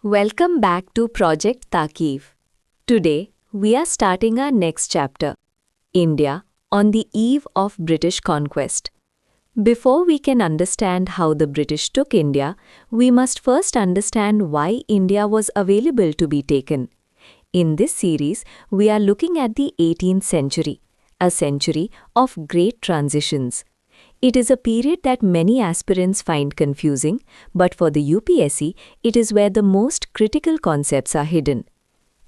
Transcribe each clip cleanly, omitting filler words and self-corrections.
Welcome back to Project Takiv. Today, we are starting our next chapter, India on the eve of British conquest. Before we can understand how the British took India, we must first understand why India was available to be taken. In this series, we are looking at the 18th century, a century of great transitions. It is a period that many aspirants find confusing, but for the UPSC, it is where the most critical concepts are hidden.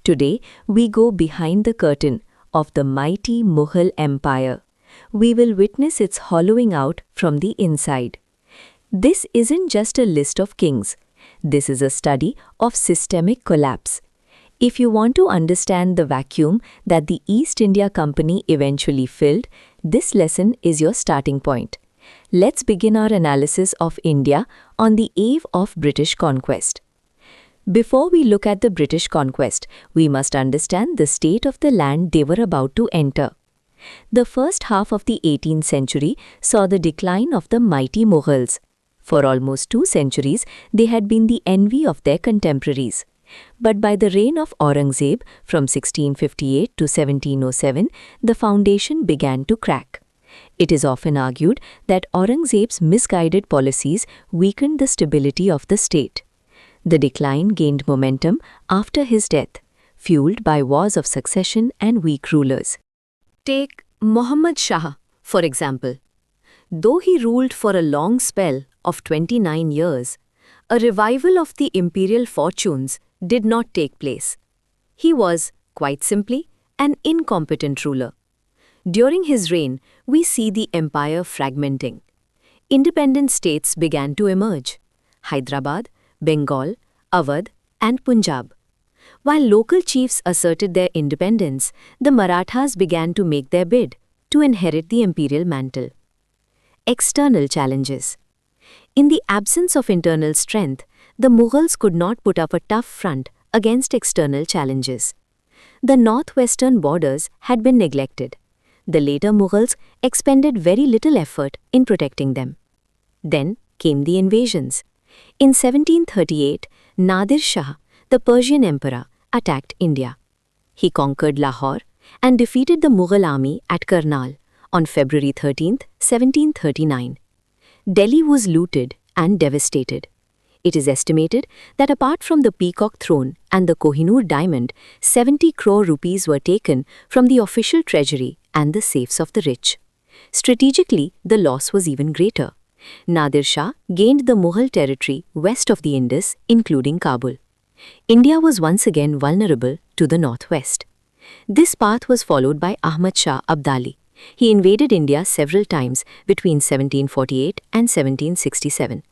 Today, we go behind the curtain of the mighty Mughal Empire. We will witness its hollowing out from the inside. This isn't just a list of kings. This is a study of systemic collapse. If you want to understand the vacuum that the East India Company eventually filled, this lesson is your starting point. Let's begin our analysis of India on the eve of British conquest. Before we look at the British conquest, we must understand the state of the land they were about to enter. The first half of the 18th century saw the decline of the mighty Mughals. For almost 2 centuries, they had been the envy of their contemporaries. But by the reign of Aurangzeb from 1658 to 1707, the foundation began to crack. It is often argued that Aurangzeb's misguided policies weakened the stability of the state. The decline gained momentum after his death, fueled by wars of succession and weak rulers. Take Muhammad Shah, for example. Though he ruled for a long spell of 29 years, a revival of the imperial fortunes did not take place. He was, quite simply, an incompetent ruler. During his reign, we see the empire fragmenting. Independent states began to emerge: Hyderabad, Bengal, Awadh, and Punjab. While local chiefs asserted their independence, the Marathas began to make their bid to inherit the imperial mantle. External challenges. In the absence of internal strength, the Mughals could not put up a tough front against external challenges. The northwestern borders had been neglected. The later Mughals expended very little effort in protecting them. Then came the invasions. In 1738, Nadir Shah, the Persian emperor, attacked India. He conquered Lahore and defeated the Mughal army at Karnal on February 13, 1739. Delhi was looted and devastated. It is estimated that apart from the Peacock Throne and the Kohinoor Diamond, 70 crore rupees were taken from the official treasury and the safes of the rich. Strategically, the loss was even greater. Nadir Shah gained the Mughal territory west of the Indus, including Kabul. India was once again vulnerable to the northwest. This path was followed by Ahmad Shah Abdali. He invaded India several times between 1748 and 1767.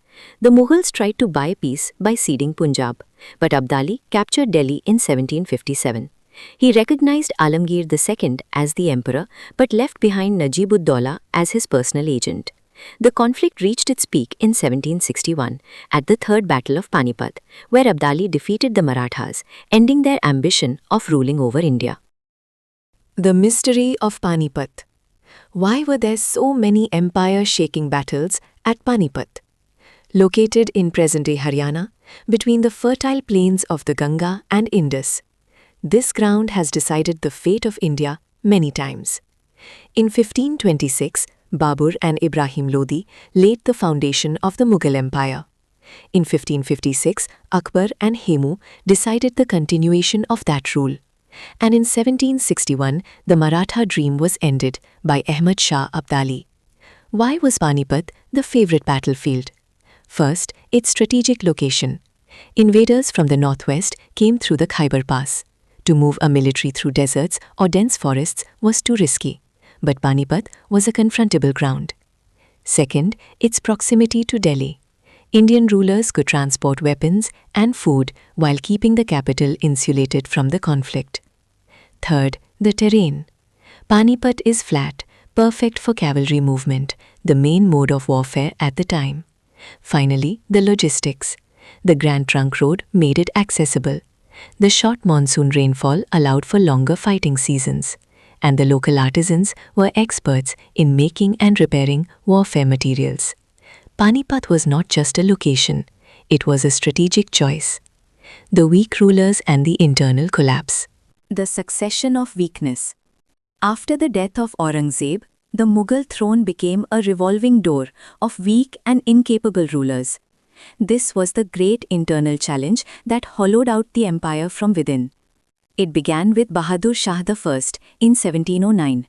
The Mughals tried to buy peace by ceding Punjab, but Abdali captured Delhi in 1757. He recognized Alamgir II as the emperor but left behind Najib-ud-Dawla as his personal agent. The conflict reached its peak in 1761 at the Third Battle of Panipat, where Abdali defeated the Marathas, ending their ambition of ruling over India. The mystery of Panipat. Why were there so many empire-shaking battles at Panipat? Located in present-day Haryana, between the fertile plains of the Ganga and Indus, this ground has decided the fate of India many times. In 1526, Babur and Ibrahim Lodi laid the foundation of the Mughal Empire. In 1556, Akbar and Hemu decided the continuation of that rule. And in 1761, the Maratha dream was ended by Ahmad Shah Abdali. Why was Panipat the favorite battlefield? First, its strategic location. Invaders from the northwest came through the Khyber Pass. To move a military through deserts or dense forests was too risky, but Panipat was a confrontable ground. Second, its proximity to Delhi. Indian rulers could transport weapons and food while keeping the capital insulated from the conflict. Third, the terrain. Panipat is flat, perfect for cavalry movement, the main mode of warfare at the time. Finally, the logistics. The Grand Trunk Road made it accessible. The short monsoon rainfall allowed for longer fighting seasons, and the local artisans were experts in making and repairing warfare materials. Panipat was not just a location, it was a strategic choice. the weak rulers and the internal collapse. The succession of weakness. After the death of Aurangzeb, the Mughal throne became a revolving door of weak and incapable rulers. This was the great internal challenge that hollowed out the empire from within. It began with Bahadur Shah I in 1709.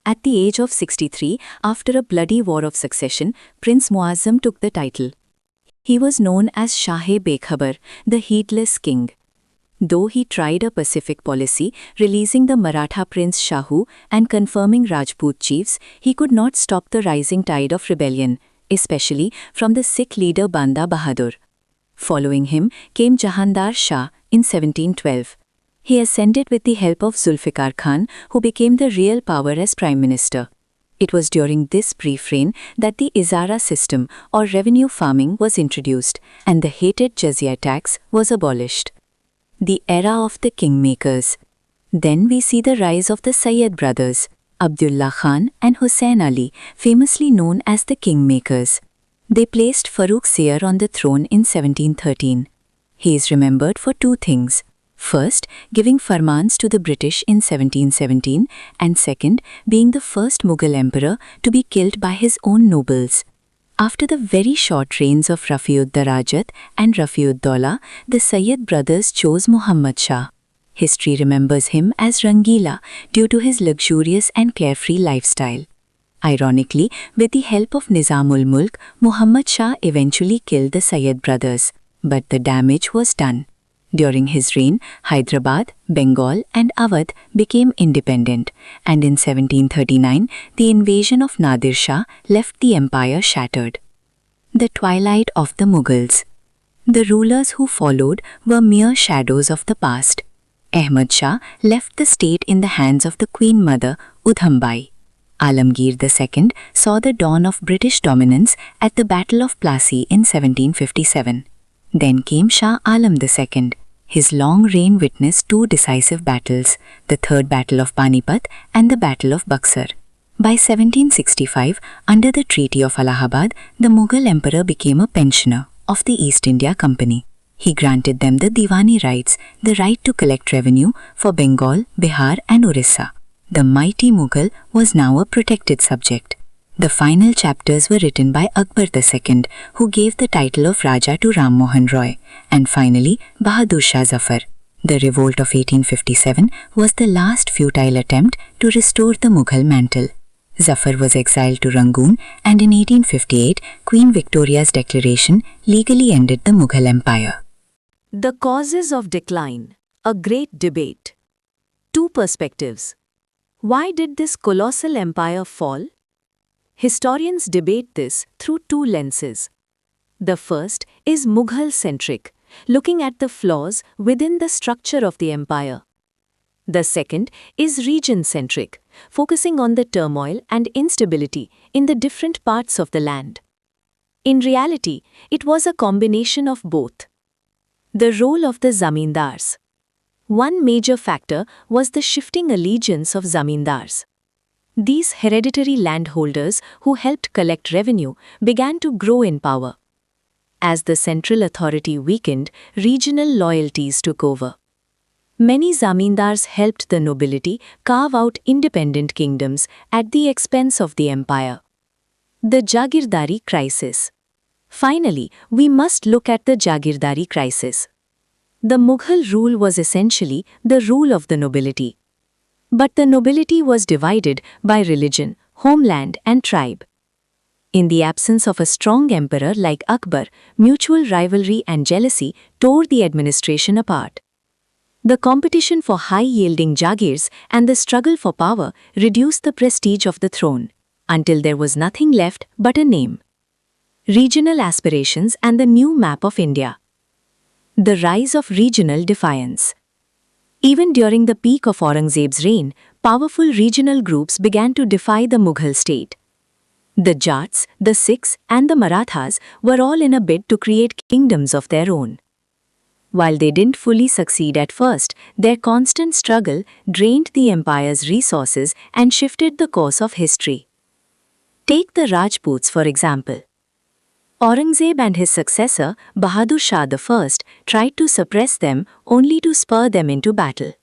At the age of 63, after a bloody war of succession, Prince Muazzam took the title. He was known as Shah-e-Bekhabar, the heedless king. Though he tried a pacific policy, releasing the Maratha prince Shahu and confirming Rajput chiefs, he could not stop the rising tide of rebellion, especially from the Sikh leader Banda Bahadur. Following him came Jahandar Shah in 1712. He ascended with the help of Zulfikar Khan, who became the real power as Prime Minister. It was during this brief reign that the Izara system or revenue farming was introduced and the hated jizya tax was abolished. The era of the kingmakers. Then we see the rise of the Sayyid brothers, Abdullah Khan and Hussain Ali, famously known as the kingmakers. They placed Farooq Siyar on the throne in 1713. He is remembered for two things. First, giving farmans to the British in 1717, and second, being the first Mughal emperor to be killed by his own nobles. After the very short reigns of Rafiud-Darajat and Rafiud-Dawla, the Sayyid brothers chose Muhammad Shah. History remembers him as Rangila due to his luxurious and carefree lifestyle. Ironically, with the help of Nizam-ul-Mulk, Muhammad Shah eventually killed the Sayyid brothers, but the damage was done. During his reign, Hyderabad, Bengal and Awadh became independent, and in 1739, the invasion of Nadir Shah left the empire shattered. The twilight of the Mughals. The rulers who followed were mere shadows of the past. Ahmad Shah left the state in the hands of the Queen Mother, Udhambai. Alamgir II saw the dawn of British dominance at the Battle of Plassey in 1757. Then came Shah Alam II. His long reign witnessed two decisive battles, the Third Battle of Panipat and the Battle of Buxar. By 1765, under the Treaty of Allahabad, the Mughal emperor became a pensioner of the East India Company. He granted them the Diwani rights, the right to collect revenue for Bengal, Bihar and Orissa. The mighty Mughal was now a protected subject. The final chapters were written by Akbar II, who gave the title of Raja to Ram Mohan Roy, and finally Bahadur Shah Zafar. The revolt of 1857 was the last futile attempt to restore the Mughal mantle. Zafar was exiled to Rangoon, and in 1858, Queen Victoria's declaration legally ended the Mughal Empire. The causes of decline. A great debate. Two perspectives. Why did this colossal empire fall? Historians debate this through two lenses. The first is Mughal-centric, looking at the flaws within the structure of the empire. The second is region-centric, focusing on the turmoil and instability in the different parts of the land. In reality, it was a combination of both. The role of the zamindars. One major factor was the shifting allegiance of zamindars. These hereditary landholders who helped collect revenue began to grow in power. As the central authority weakened, regional loyalties took over. Many zamindars helped the nobility carve out independent kingdoms at the expense of the empire. The Jagirdari crisis. Finally, we must look at the Jagirdari crisis. The Mughal rule was essentially the rule of the nobility. But the nobility was divided by religion, homeland and tribe. In the absence of a strong emperor like Akbar, mutual rivalry and jealousy tore the administration apart. The competition for high-yielding jagirs and the struggle for power reduced the prestige of the throne, until there was nothing left but a name. Regional aspirations and the new map of India. The rise of regional defiance. Even during the peak of Aurangzeb's reign, powerful regional groups began to defy the Mughal state. The Jats, the Sikhs, and the Marathas were all in a bid to create kingdoms of their own. While they didn't fully succeed at first, their constant struggle drained the empire's resources and shifted the course of history. Take the Rajputs, for example. Aurangzeb and his successor, Bahadur Shah I, tried to suppress them only to spur them into battle.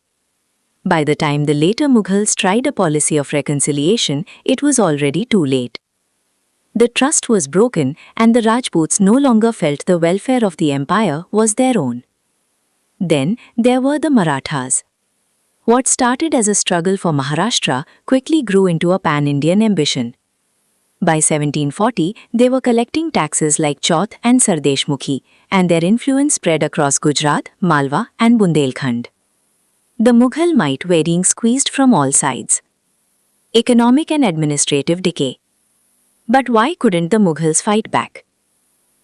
By the time the later Mughals tried a policy of reconciliation, it was already too late. The trust was broken and the Rajputs no longer felt the welfare of the empire was their own. Then there were the Marathas. What started as a struggle for Maharashtra quickly grew into a pan-Indian ambition. By 1740, they were collecting taxes like Chauth and Sardeshmukhi, and their influence spread across Gujarat, Malwa, and Bundelkhand. The Mughal might were being squeezed from all sides. Economic and administrative decay. But why couldn't the Mughals fight back?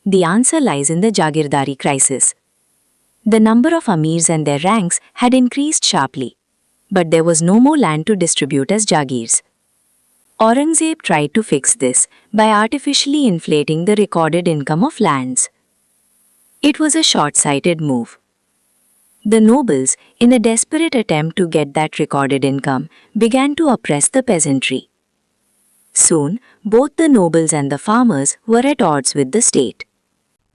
The answer lies in the Jagirdari crisis. The number of amirs and their ranks had increased sharply, but there was no more land to distribute as Jagirs. Aurangzeb tried to fix this by artificially inflating the recorded income of lands. It was a short-sighted move. The nobles, in a desperate attempt to get that recorded income, began to oppress the peasantry. Soon, both the nobles and the farmers were at odds with the state.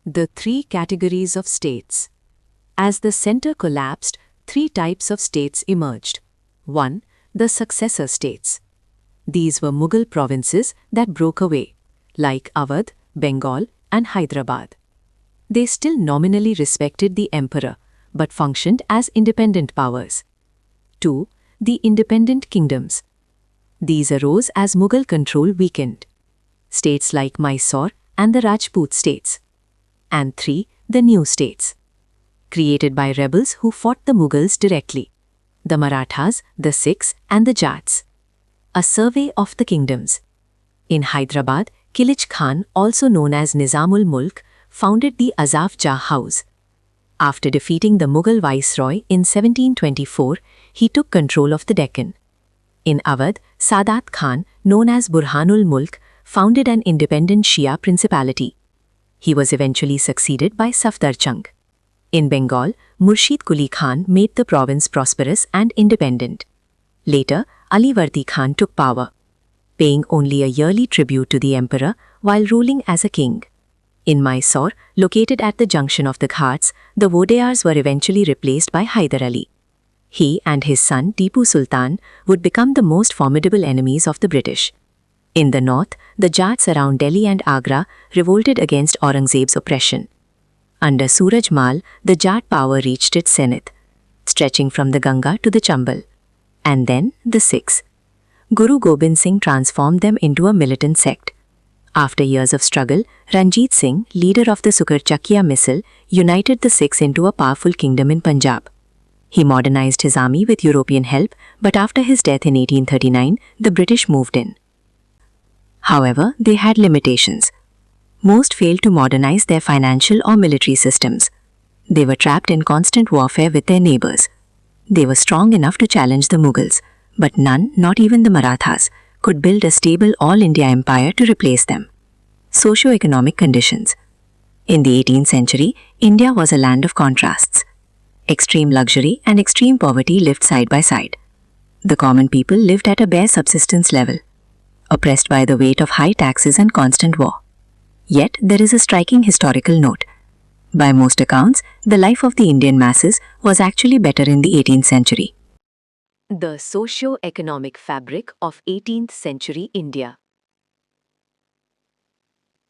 The three categories of states. As the center collapsed, three types of states emerged. 1. The successor states. These were Mughal provinces that broke away, like Awadh, Bengal, and Hyderabad. They still nominally respected the emperor, but functioned as independent powers. 2. The independent kingdoms. These arose as Mughal control weakened. States like Mysore and the Rajput states. And 3. The new states. Created by rebels who fought the Mughals directly. The Marathas, the Sikhs, and the Jats. A survey of the kingdoms. In Hyderabad, Kilij Khan, also known as Nizamul Mulk, founded the Azaf Jah House. After defeating the Mughal viceroy in 1724, he took control of the Deccan. In Awadh, Sadat Khan, known as Burhanul Mulk, founded an independent Shia principality. He was eventually succeeded by Safdar Jung. In Bengal, Murshid Quli Khan made the province prosperous and independent. Later, Alivardi Khan took power, paying only a yearly tribute to the emperor while ruling as a king. In Mysore, located at the junction of the Ghats, the Vodayars were eventually replaced by Hyder Ali. He and his son Tipu Sultan would become the most formidable enemies of the British. In the north, the Jats around Delhi and Agra revolted against Aurangzeb's oppression. Under Suraj Mal, the Jat power reached its zenith, stretching from the Ganga to the Chambal. And then the Sikhs. Guru Gobind Singh transformed them into a militant sect. After years of struggle, Ranjit Singh, leader of the Sukur-Chakia Misl, united the Sikhs into a powerful kingdom in Punjab. He modernized his army with European help, but after his death in 1839, the British moved in. However, they had limitations. Most failed to modernize their financial or military systems. They were trapped in constant warfare with their neighbors. They were strong enough to challenge the Mughals, but none, not even the Marathas, could build a stable all-India empire to replace them. Socio-economic conditions. In the 18th century, India was a land of contrasts. Extreme luxury and extreme poverty lived side by side. The common people lived at a bare subsistence level, oppressed by the weight of high taxes and constant war. Yet there is a striking historical note. By most accounts, the life of the Indian masses was actually better in the 18th century. The socio-economic fabric of 18th century India.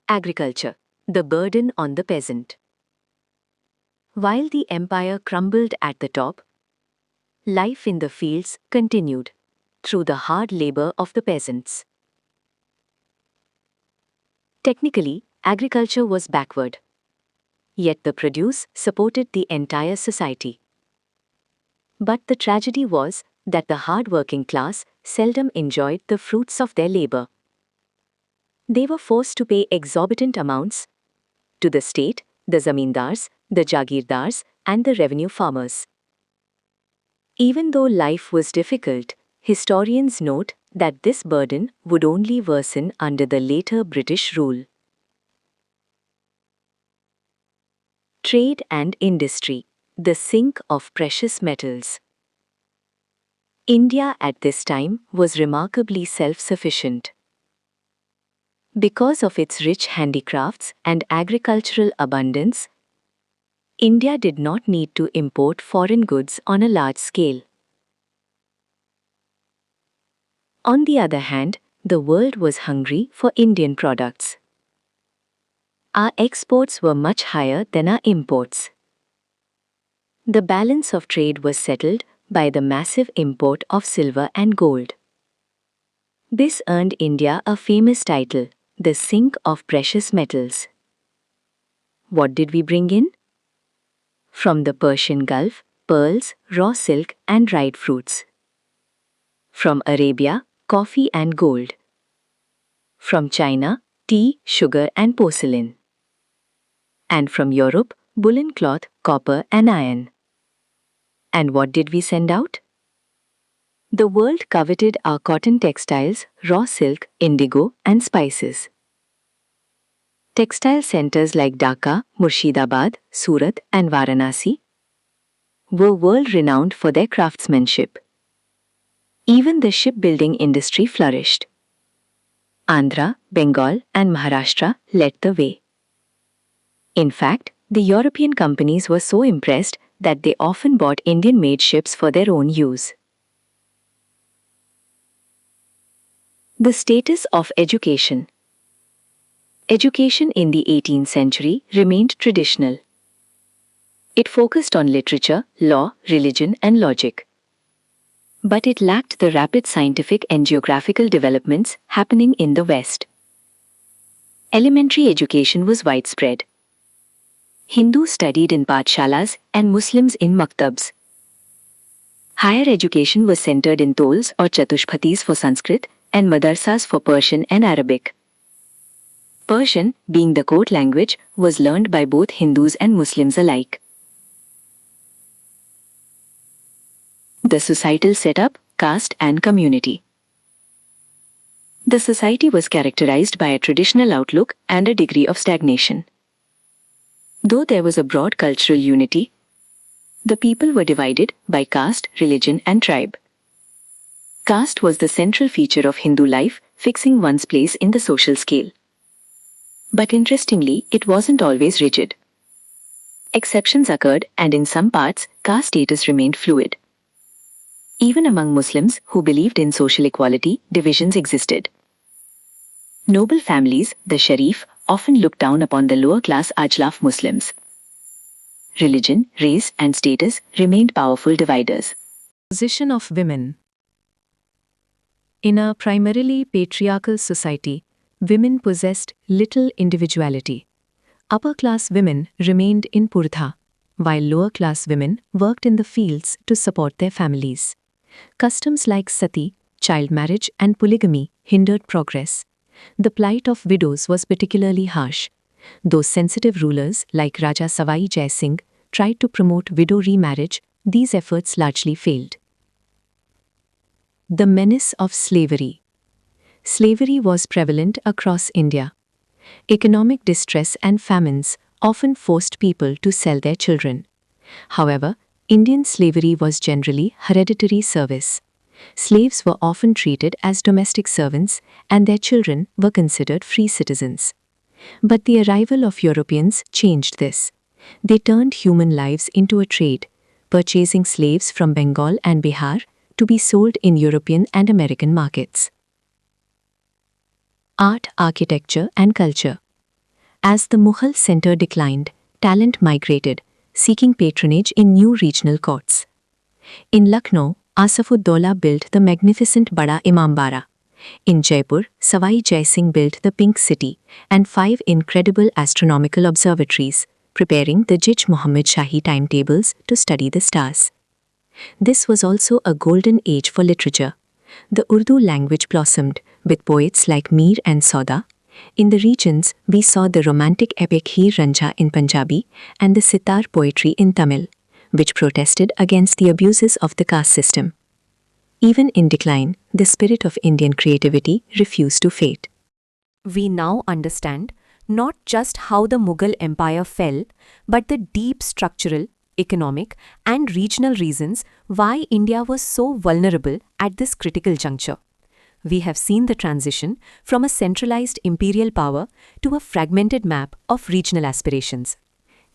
Agriculture, the burden on the peasant. While the empire crumbled at the top, life in the fields continued through the hard labor of the peasants. Technically, agriculture was backward, yet the produce supported the entire society. But the tragedy was that the hard-working class seldom enjoyed the fruits of their labor. They were forced to pay exorbitant amounts to the state, the zamindars, the jagirdars, and the revenue farmers. Even though life was difficult, historians note that this burden would only worsen under the later British rule. Trade and industry, the sink of precious metals. India at this time was remarkably self-sufficient. Because of its rich handicrafts and agricultural abundance, India did not need to import foreign goods on a large scale. On the other hand, the world was hungry for Indian products. Our exports were much higher than our imports. The balance of trade was settled by the massive import of silver and gold. This earned India a famous title, the sink of precious metals. What did we bring in? From the Persian Gulf, pearls, raw silk, and dried fruits. From Arabia, coffee and gold. From China, tea, sugar, and porcelain. And from Europe, woolen cloth, copper, and iron. And what did we send out? The world coveted our cotton textiles, raw silk, indigo, and spices. Textile centers like Dhaka, Murshidabad, Surat, and Varanasi were world-renowned for their craftsmanship. Even the shipbuilding industry flourished. Andhra, Bengal, and Maharashtra led the way. In fact, the European companies were so impressed that they often bought Indian-made ships for their own use. The status of education. Education in the 18th century remained traditional. It focused on literature, law, religion, and logic. But it lacked the rapid scientific and geographical developments happening in the West. Elementary education was widespread. Hindus studied in pathshalas and Muslims in maktabs. Higher education was centered in tols or chatushpatis for Sanskrit and madarsas for Persian and Arabic. Persian, being the court language, was learned by both Hindus and Muslims alike. The societal setup, caste and community. The society was characterized by a traditional outlook and a degree of stagnation. Though there was a broad cultural unity, the people were divided by caste, religion, and tribe. Caste was the central feature of Hindu life, fixing one's place in the social scale. But interestingly, it wasn't always rigid. Exceptions occurred, and in some parts, caste status remained fluid. Even among Muslims who believed in social equality, divisions existed. Noble families, the Sharif, often looked down upon the lower-class Ajlaf Muslims. Religion, race, and status remained powerful dividers. Position of women. In a primarily patriarchal society, women possessed little individuality. Upper-class women remained in purdha, while lower-class women worked in the fields to support their families. Customs like sati, child marriage, and polygamy hindered progress. The plight of widows was particularly harsh. Though sensitive rulers like Raja Savai Jai Singh tried to promote widow remarriage, these efforts largely failed. The menace of slavery. Slavery was prevalent across India. Economic distress and famines often forced people to sell their children. However, Indian slavery was generally hereditary service. Slaves were often treated as domestic servants, and their children were considered free citizens. But the arrival of Europeans changed this. They turned human lives into a trade, purchasing slaves from Bengal and Bihar to be sold in European and American markets. Art, architecture, and culture. As the Mughal center declined, talent migrated, seeking patronage in new regional courts. In Lucknow, Asaf-ud-Daula built the magnificent Bada Imambara. In Jaipur, Savai Jai Singh built the Pink City and 5 incredible astronomical observatories, preparing the Jij Muhammad Shahi timetables to study the stars. This was also a golden age for literature. The Urdu language blossomed, with poets like Mir and Sauda. In the regions, we saw the romantic epic Heer Ranjha in Punjabi and the sitar poetry in Tamil, which protested against the abuses of the caste system. Even in decline, the spirit of Indian creativity refused to fade. We now understand not just how the Mughal Empire fell, but the deep structural, economic, and regional reasons why India was so vulnerable at this critical juncture. we have seen the transition from a centralized imperial power to a fragmented map of regional aspirations.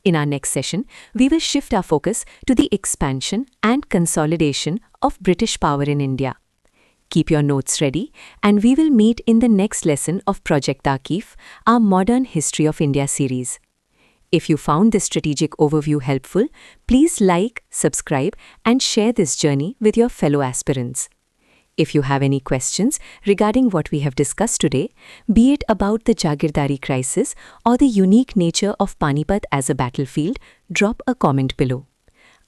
In our next session, we will shift our focus to the expansion and consolidation of British power in India. Keep your notes ready, and we will meet in the next lesson of Project Taqeef, our Modern History of India series. If you found this strategic overview helpful, please like, subscribe, and share this journey with your fellow aspirants. If you have any questions regarding what we have discussed today, be it about the Jagirdari crisis or the unique nature of Panipat as a battlefield, drop a comment below.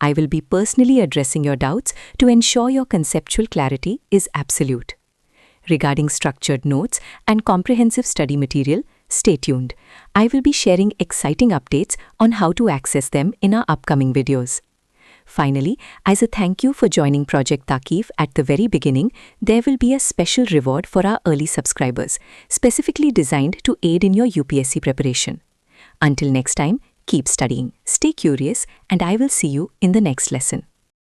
I will be personally addressing your doubts to ensure your conceptual clarity is absolute. Regarding structured notes and comprehensive study material, stay tuned. I will be sharing exciting updates on how to access them in our upcoming videos. Finally, as a thank you for joining Project Taqeef at the very beginning, there will be a special reward for our early subscribers, specifically designed to aid in your UPSC preparation. Until next time, keep studying, stay curious, and I will see you in the next lesson.